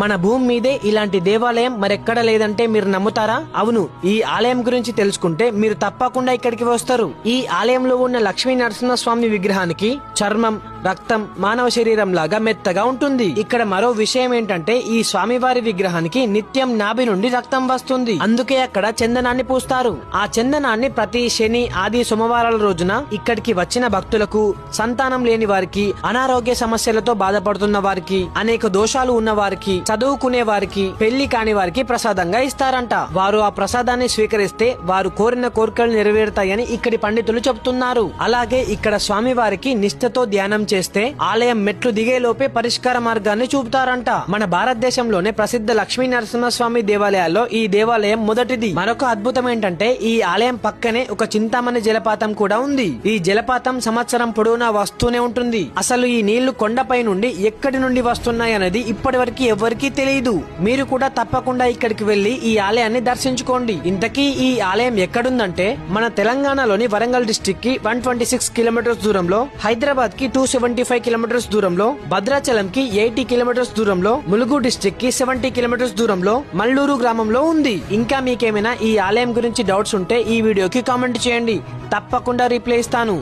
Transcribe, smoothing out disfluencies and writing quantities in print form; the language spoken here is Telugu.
మన భూమి మీదే ఇలాంటి దేవాలయం మరెక్కడ లేదంటే మీరు నమ్ముతారా? అవును, ఈ ఆలయం గురించి తెలుసుకుంటే మీరు తప్పకుండా ఇక్కడికి వస్తారు. ఈ ఆలయంలో ఉన్న లక్ష్మీ నరసింహస్వామి విగ్రహానికి చర్మం, రక్తం మానవ శరీరం లాగా మెత్తగా ఉంటుంది. ఇక్కడ మరో విషయం ఏంటంటే ఈ స్వామివారి విగ్రహానికి నిత్యం నాభి నుండి రక్తం వస్తుంది. అందుకే అక్కడ చందనాన్ని పూస్తారు. ఆ చందనాన్ని ప్రతి శని, ఆది, సోమవారాల రోజున ఇక్కడికి వచ్చిన భక్తులకు, సంతానం లేని వారికి, అనారోగ్య సమస్యలతో బాధపడుతున్న వారికి, అనేక దోషాలు ఉన్న వారికి, చదువుకునే వారికి, పెళ్లి కాని వారికి ప్రసాదంగా ఇస్తారంట. వారు ఆ ప్రసాదాన్ని స్వీకరిస్తే వారు కోరిన కోరికలు నెరవేరుతాయని ఇక్కడి పండితులు చెబుతున్నారు. అలాగే ఇక్కడ స్వామివారికి నిష్ఠతో ధ్యానం చేస్తే ఆలయం మెట్లు దిగే లోపే పరిష్కార మార్గాన్ని చూపుతారంట. మన భారతదేశంలోనే ప్రసిద్ధ లక్ష్మీ నరసింహస్వామి దేవాలయాల్లో ఈ దేవాలయం మొదటిది. మరొక అద్భుతం ఏంటంటే ఈ ఆలయం పక్కనే ఒక చింతామణి జలపాతం కూడా ఉంది. ఈ జలపాతం సంవత్సరం పొడవునా వస్తూనే ఉంటుంది. అసలు ఈ నీళ్లు కొండపై నుండి ఎక్కడి నుండి వస్తున్నాయనేది ఇప్పటి వరకు ఎవరికీ తెలియదు. మీరు కూడా తప్పకుండా ఇక్కడికి వెళ్లి ఈ ఆలయాన్ని దర్శించుకోండి. ఇంతకీ ఈ ఆలయం ఎక్కడుందంటే మన తెలంగాణలోని వరంగల్ డిస్ట్రిక్ట్ కి 126 కిలోమీటర్స్ దూరంలో, హైదరాబాద్ కి 275 కిలోమీటర్స్ దూరంలో, భద్రాచలం కి 80 కిలోమీటర్స్ దూరంలో, ములుగు డిస్ట్రిక్ట్ కి 70 కిలోమీటర్స్ దూరంలో, మల్లూరు గ్రామంలో ఉంది. ఇంకా మీకేమైనా ఈ ఆలయం గురించి డౌట్స్ ఉంటే ఈ వీడియోకి కామెంట్ చేయండి, తప్పకుండా రిప్లై ఇస్తాను.